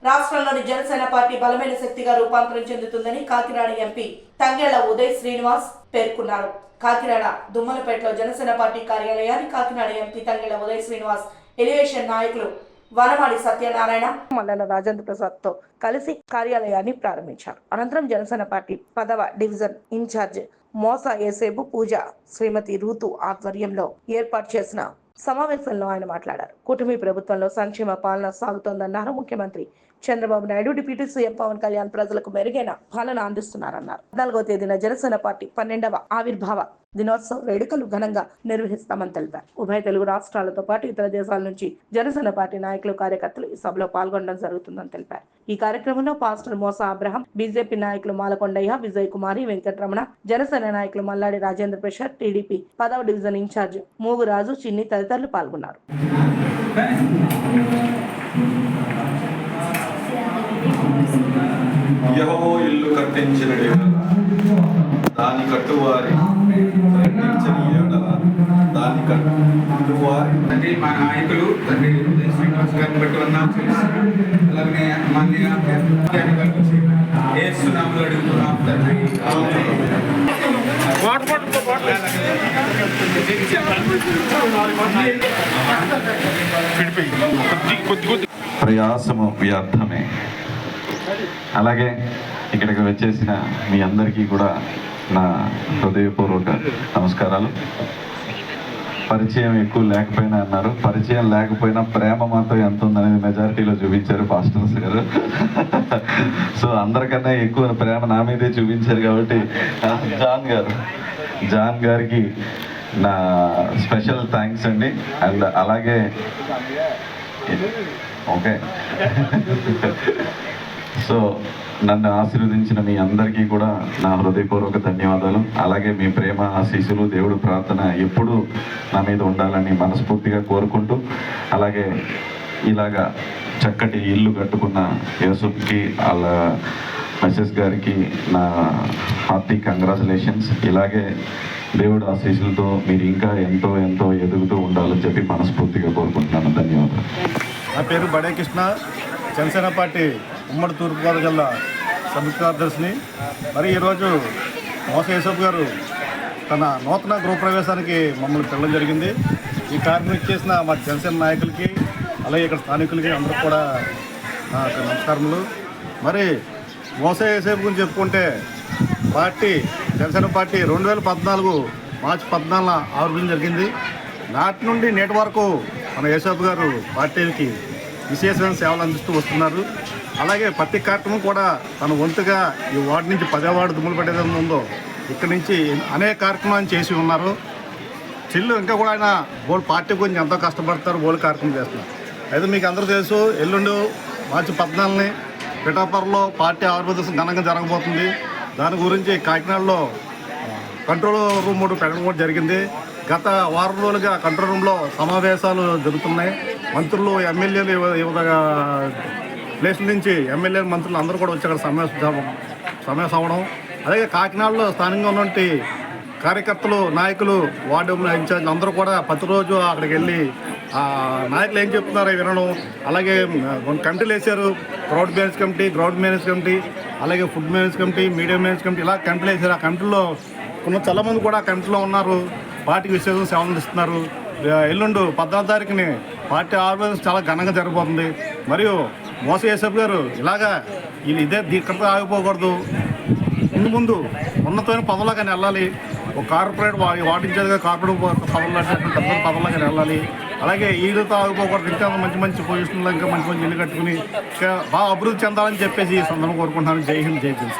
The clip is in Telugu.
రాష్ట్రంలోని జనసేన పార్టీ బలమైన శక్తిగా రూపాంతరం చెందుతుందని కాకినాడ ఎంపీ తంగెళ్ల ఉదయ్ శ్రీనివాస్ పేర్కొన్నారు. కాకినాడ దుమ్మలపేటలో జనసేన పార్టీ కార్యాలయాన్ని కాకినాడ ఎంపీ తంగెళ్ల ఉదయ్ శ్రీనివాస్ ఎలివేషన్ నాయకులు వనమాడి సత్యనారాయణ, మల్లెల రాజేంద్ర ప్రసాద్ తో కలిసి కార్యాలయాన్ని ప్రారంభించారు. అనంతరం జనసేన పార్టీ 10వ డివిజన్ ఇన్ఛార్జ్ మోసా ఏసేబు పూజ శ్రీమతి రూతు ఆధ్వర్యంలో ఏర్పాటు చేసిన సమావేశంలో ఆయన మాట్లాడారు. కూటమి ప్రభుత్వంలో సంక్షేమ పాలన సాగుతోందన్నారు. ముఖ్యమంత్రి చంద్రబాబు నాయుడు, డిప్యూటీ సీఎం పవన్ కళ్యాణ్ ప్రజలకు మెరుగైన పాలన అందిస్తున్నారన్నారు. 14వ తేదీన జనసేన పార్టీ 12వ ఆవిర్భావ దినోత్సవ వేడుకలు ఘనంగా నిర్వహిస్తామని తెలిపారు. ఉభయ తెలుగు రాష్ట్రాలతో పాటు ఇతర దేశాల నుంచి జనసేన పార్టీ నాయకులు, కార్యకర్తలు ఈ సభలో పాల్గొనడం జరుగుతుందని తెలిపారు. ఈ కార్యక్రమంలో పాస్టర్ మోసా అబ్రహం, బీజేపీ నాయకులు మాలకొండయ్య, విజయ్ కుమారి, వెంకటరమణ, జనసేన నాయకులు మల్లాడి రాజేంద్ర ప్రసాద్, టీడీపీ 10వ డివిజన్ ఇన్ఛార్జ్ మూగురాజు, చిన్ని తదితరులు పాల్గొన్నారు. యెహోవా ఇల్లు కట్టించిన దాని కట్టువారి కట్టించని ఎడల దాని కట్టువారి అంటే మా నాయకులు తండ్రి శ్రీనివాస్ గారిని బట్టి ఉన్నాం తెలుసు. అలాగే ఏసునామములో అడుగుతున్నాం తండ్రి. ప్రయాసము వ్యర్థమే. అలాగే ఇక్కడికి వచ్చేసిన మీ అందరికీ కూడా నా హృదయపూర్వక నమస్కారాలు. పరిచయం ఎక్కువ లేకపోయినా అన్నారు, పరిచయం లేకపోయినా ప్రేమ మాత్రం ఎంత ఉందనేది మెజారిటీలో చూపించారు పాస్టర్స్ గారు. సో అందరికన్నా ఎక్కువ ప్రేమ నా మీదే చూపించారు కాబట్టి జాన్ గారికి నా స్పెషల్ థ్యాంక్స్ అండి. అండ్ అలాగే ఓకే సో నన్ను ఆశీర్వదించిన మీ అందరికీ కూడా నా హృదయపూర్వక ధన్యవాదాలు. అలాగే మీ ప్రేమ ఆశీస్సులు, దేవుడు ప్రార్థన ఎప్పుడూ నా మీద ఉండాలని మనస్ఫూర్తిగా కోరుకుంటూ, అలాగే ఇలాగా చక్కటి ఇల్లు కట్టుకున్న యూసుఫ్కి, వాళ్ళ మెసేజ్ గారికి నా హార్టీ కంగ్రాచులేషన్స్. ఇలాగే దేవుడు ఆశీస్సులతో మీరు ఇంకా ఎంతో ఎంతో ఎదుగుతూ ఉండాలని చెప్పి మనస్ఫూర్తిగా కోరుకుంటున్నాను. ధన్యవాదాలు. నా పేరు బడే కృష్ణ, జనసేన పార్టీ ఉమ్మడి తూర్పుగోదావరి జిల్లా సంయుక్త కార్యదర్శిని. మరి ఈరోజు మోసా యూసుఫ్ గారు తన నూతన గృహప్రవేశానికి మమ్మల్ని పిలవడం జరిగింది. ఈ కార్యక్రమం చేసిన మా జనసేన నాయకులకి, అలాగే ఇక్కడ స్థానికులకి అందరూ కూడా నమస్కారములు. మరి మోసా యూసుఫ్ గురించి చెప్పుకుంటే పార్టీ జనసేన పార్టీ 2014 మార్చి 14న ఆవిర్భావం జరిగింది. నాటి నుండి నేటి వరకు మన యూసుఫ్ గారు పార్టీకి విశేషమైన సేవలు అందిస్తూ వస్తున్నారు. అలాగే ప్రతి కార్యక్రమం కూడా తన వంతుగా ఈ వార్డు నుంచి 10వ వార్డు దుమ్మలపేట ఉందో ఇక్కడి నుంచి అనేక కార్యక్రమాలు చేసి ఉన్నారు. ఇంకా కూడా ఆయన బోల్ పార్టీ గురించి ఎంతో కష్టపడతారు, బోల్ కార్యక్రమం చేస్తున్నారు. అయితే మీకు అందరూ తెలుసు, ఎల్లుండి మార్చి 14ని పిఠాపురంలో పార్టీ ఆవిర్భావం ఘనంగా జరగబోతుంది. దాని గురించి కాకినాడలో కంట్రోల్ రూమ్ పెట్టడం కూడా జరిగింది. గత వారం రోజులుగా కంట్రోల్ రూమ్లో సమావేశాలు జరుగుతున్నాయి. మంత్రులు, ఎమ్మెల్యేలు, వివిధ ప్లేసుల నుంచి ఎమ్మెల్యేలు, మంత్రులు అందరూ కూడా వచ్చి అక్కడ సమావేశం అవ్వడం. అలాగే కాకినాడలో స్థానికంగా ఉన్నటువంటి కార్యకర్తలు, నాయకులు, వార్డు ఇన్ఛార్జ్ అందరూ కూడా ప్రతిరోజు అక్కడికి వెళ్ళి నాయకులు ఏం చెప్తున్నారో వినడం. అలాగే కమిటీలు వేశారు, గ్రౌండ్ మేనేజ్ కమిటీ, అలాగే food manage committee, media manage committee, ఇలా కమిటీలు వేశారు. ఆ కమిటీలో చాలామంది కూడా కమిటీలో ఉన్నారు, పార్టీకి విశేషం సేవలు అందిస్తున్నారు. ఎల్లుండి 14వ తారీఖుని పార్టీ ఆవిర్భావం చాలా ఘనంగా జరగబోతుంది. మరియు మోసా యూసుఫ్ గారు ఇలాగా ఇదే దీక్షతో ఆగిపోకూడదు, ముందు ఉన్నతమైన పదవులాగానే వెళ్ళాలి. ఒక కార్పొరేట్ వార్డు ఇన్ఛార్జ్గా కార్పొరేట్ పదవులాగానే వెళ్ళాలి. అలాగే ఈడుతో ఆగిపోకూడదు, ఇంకా మంచి మంచి పొజిషన్లో ఇంకా మంచి మంచి ఇల్లు కట్టుకుని ఇంకా బాగా అభివృద్ధి చెందాలని చెప్పేసి ఈ సందర్భం కోరుకుంటున్నాను. జై హింద్, జై హింద్.